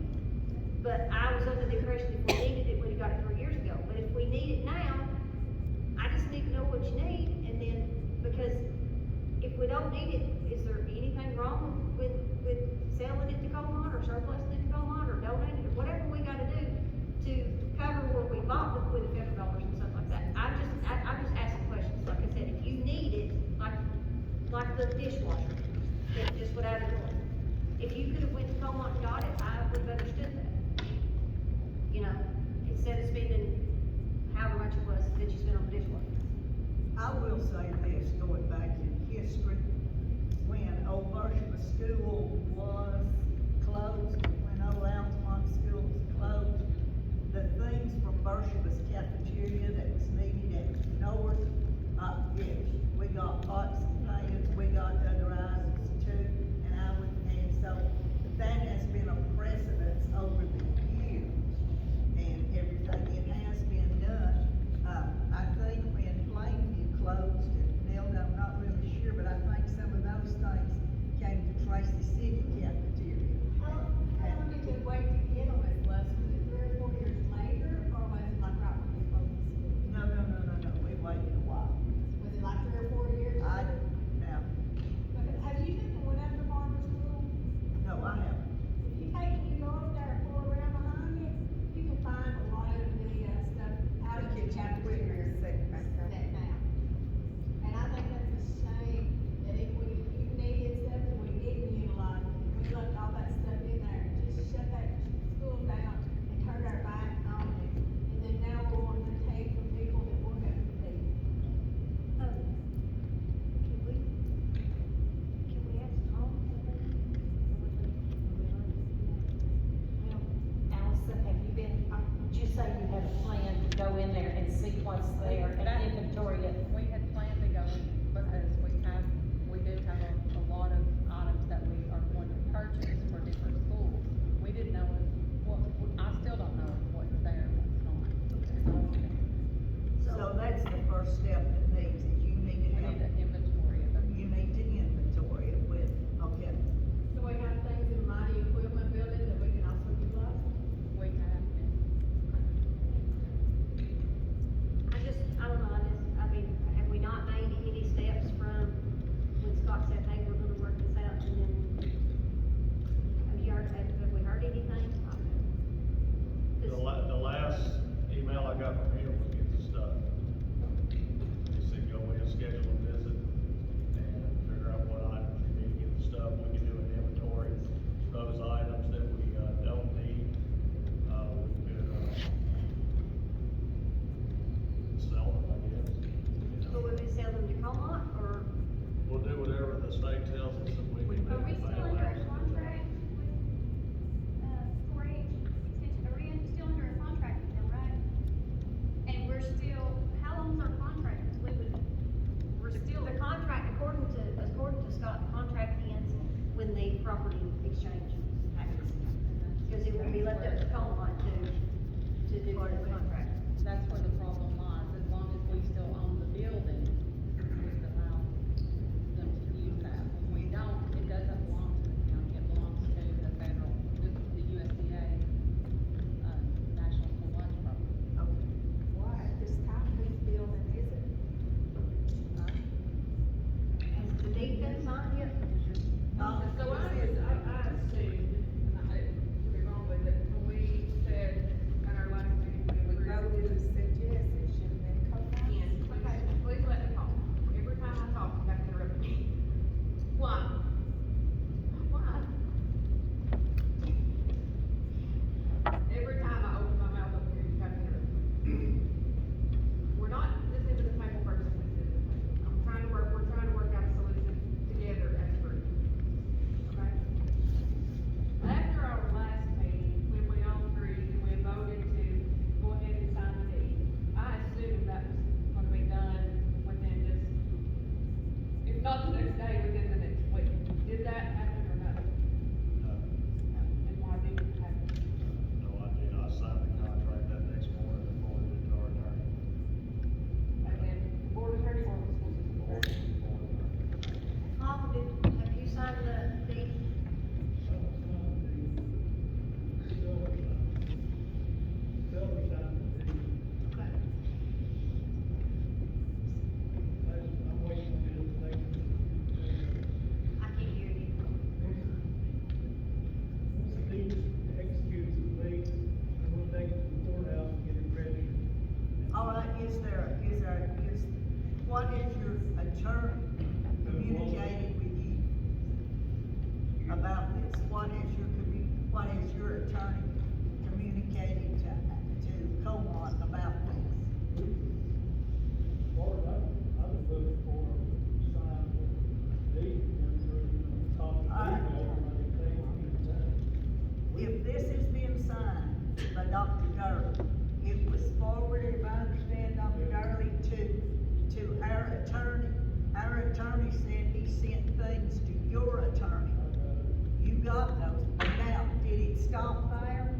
But I was under the impression if we needed it, we'd got it 3 years ago. But if we need it now, I just need to know what you need, and then, because if we don't need it, is there anything wrong with selling it to Coleman, or surplusing it to Coleman, or donating it, or whatever we gotta do to cover what we bought with the federal dollars and stuff like that? I'm just asking questions, like I said, if you need it, like the dishwasher, that just went out of the door. If you could've went to Coleman and got it, I would've understood that. You know, instead of spending however much it was that you spent on the dishwasher. I will say this, going back in history, when Old Bershma School was closed, when Old Altamont School was closed, the things from Bershma's cafeteria that was needed at North, yes, we got pots and pans, we got other items too, and so that has been a precedence over the years, and everything, it has been done. I think when Plainview closed, and Nelda, I'm not really sure, but I think some of those things came to Tracy exchange happens. Because it will be left up to Comont to do the contract. That's where the problem lies, as long as we still own the building, we can allow them to use that. When we don't, it doesn't belong to the county, it belongs to the federal, the USDA, National School Lunch Program. Okay. Why, at this time, whose building is it? Has the deed been signed yet? So I assumed, and I could be wrong, but that when we said at our last meeting, we We approved. voted to suggest it should have been co-op. Yes, please let me talk. Every time I talk, you have to interrupt me. Why? Why? Every time I open my mouth up here, you have to interrupt me. We're not, this isn't the table first, this is the table. We're trying to work out a solution together as a group. Okay? After our last meeting, when we all agreed and we voted to go ahead and sign the deed, I assumed that was gonna be done within just, if not the next day, within the next week. Did that happen or not? No, And why didn't it happen? no idea. I signed the contract that next morning and forwarded it to our attorney. And then the board attorney or the school system Forwarded attorney? it to the board attorney. Tom, have you signed the deed? Okay. I can't hear you. All right, what is your attorney communicated with you about this? What is your attorney communicating to Comont about this? If this has been signed by Dr. Gurley, it was forwarded, if I understand Dr. Gurley, to our attorney. Our attorney said he sent things to your attorney. You got those. Now, did it stop there?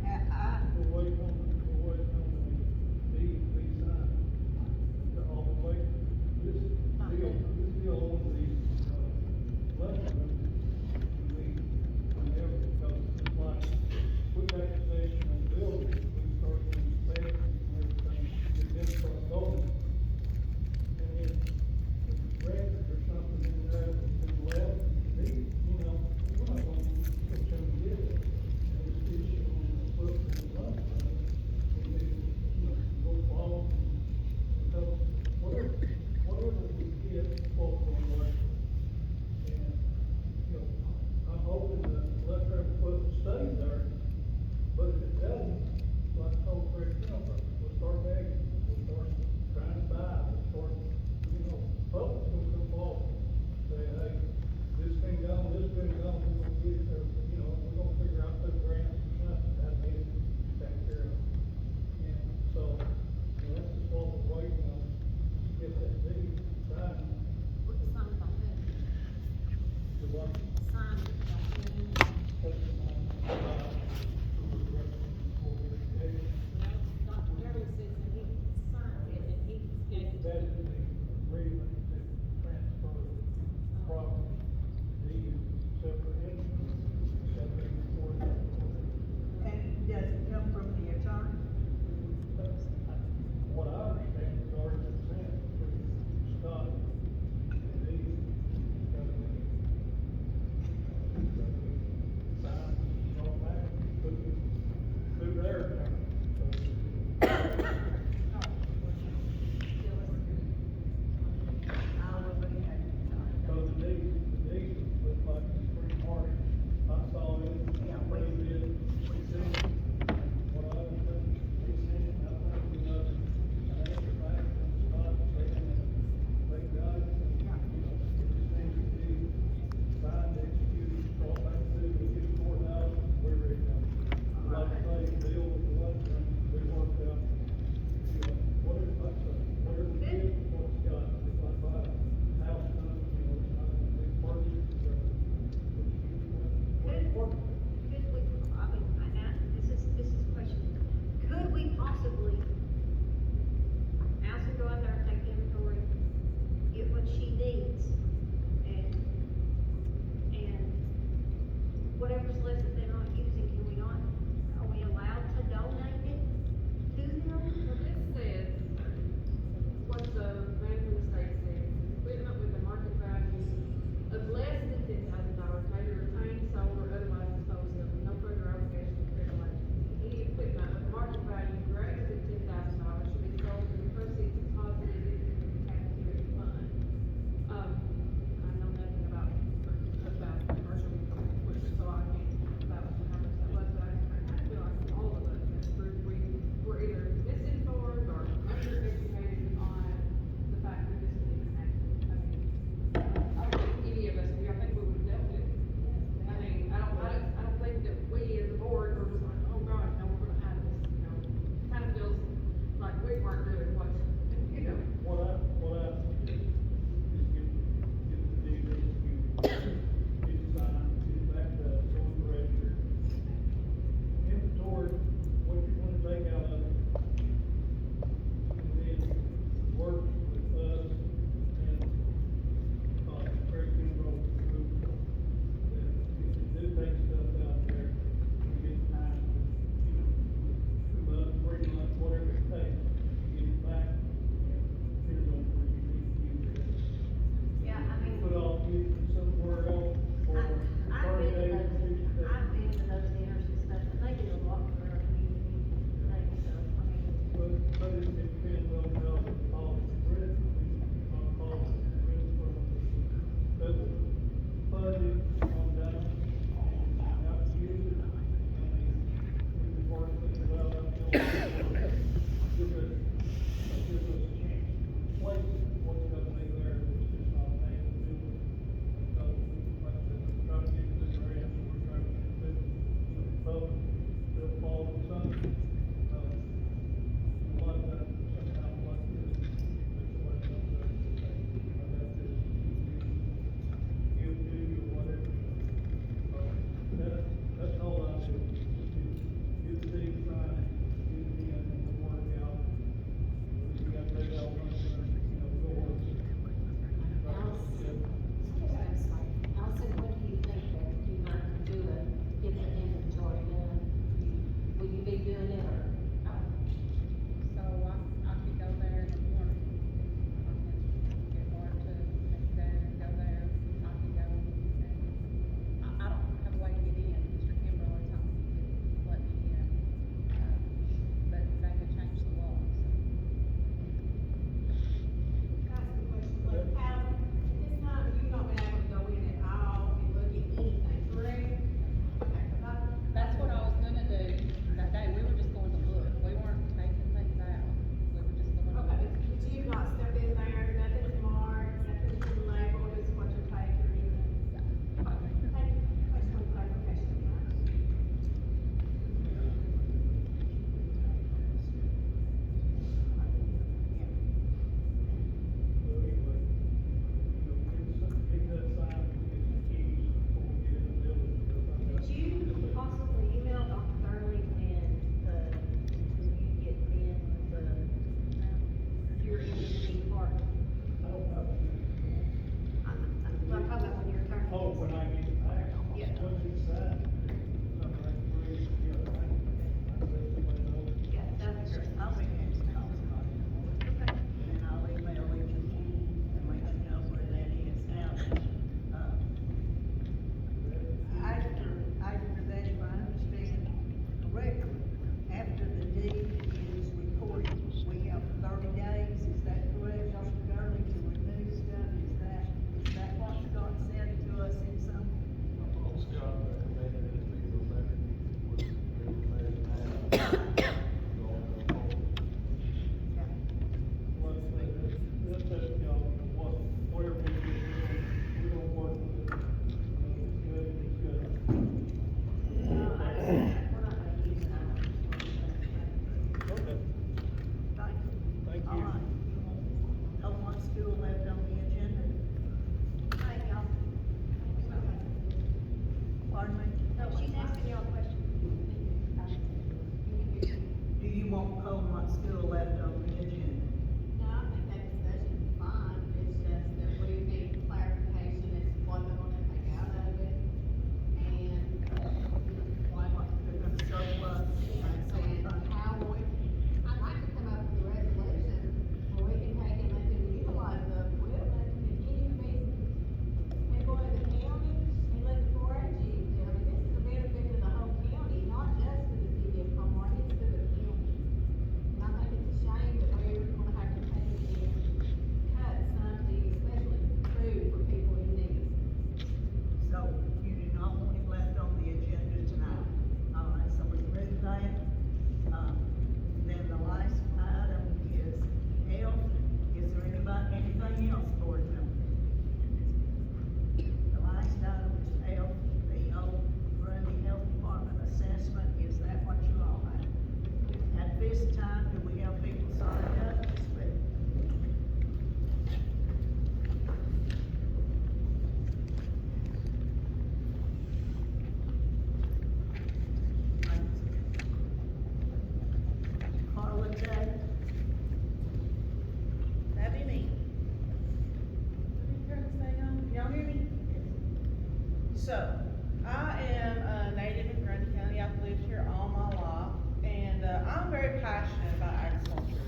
So, I am a native in Grundy County. I've lived here all my life, and I'm very passionate about agriculture.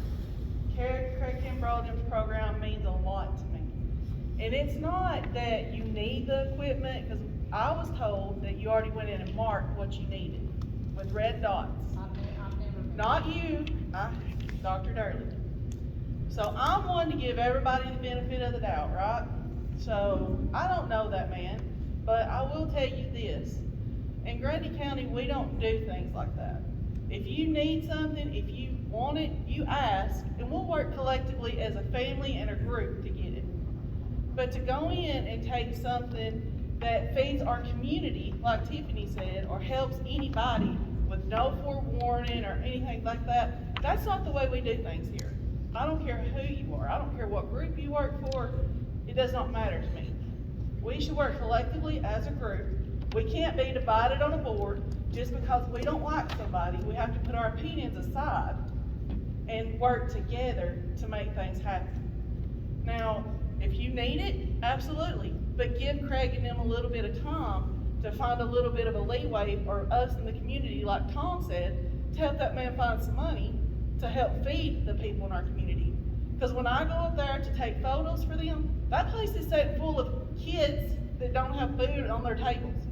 Craig Kimbrough's program means a lot to me. And it's not that you need the equipment, because I was told that you already went in and marked what you needed with red dots. I've never been. Not you, Dr. Durley. So I'm one to give everybody the benefit of the doubt, right? So I don't know that man, but I will tell you this. In Grundy County, we don't do things like that. If you need something, if you want it, you ask, and we'll work collectively as a family and a group to get it. But to go in and take something that feeds our community, like Tiffany said, or helps anybody with no forewarning or anything like that, that's not the way we do things here. I don't care who you are. I don't care what group you work for. It does not matter to me. We should work collectively as a group. We can't be divided on a board just because we don't like somebody. We have to put our opinions aside and work together to make things happen. Now, if you need it, absolutely, but give Craig and them a little bit of time to find a little bit of a leeway, or us in the community, like Tom said, to help that man find some money to help feed the people in our community. Because when I go up there to take photos for them, that place is set full of kids that don't have food on their tables.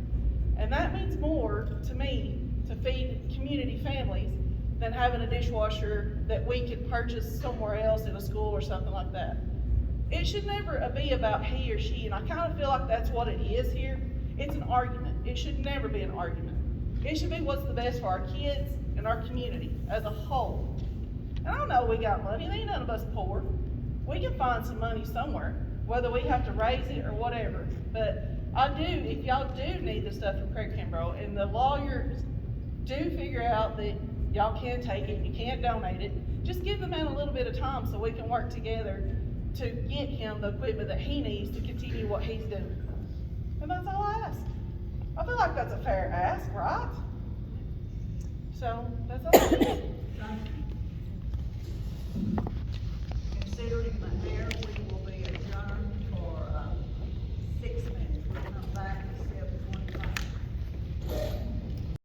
And that means more to me to feed community families than having a dishwasher that we could purchase somewhere else in a school or something like that. It should never be about he or she, and I kind of feel like that's what it is here. It's an argument. It should never be an argument. It should be what's the best for our kids and our community as a whole. And I know we got money, ain't none of us poor. We can find some money somewhere, whether we have to raise it or whatever. But I do, if y'all do need the stuff from Craig Kimbrough, and the lawyers do figure out that y'all can take it, you can't donate it, just give the man a little bit of time so we can work together to get him the equipment that he needs to continue what he's doing. And that's all I ask. I feel like that's a fair ask, right? So, that's all I need. Considering the mayor's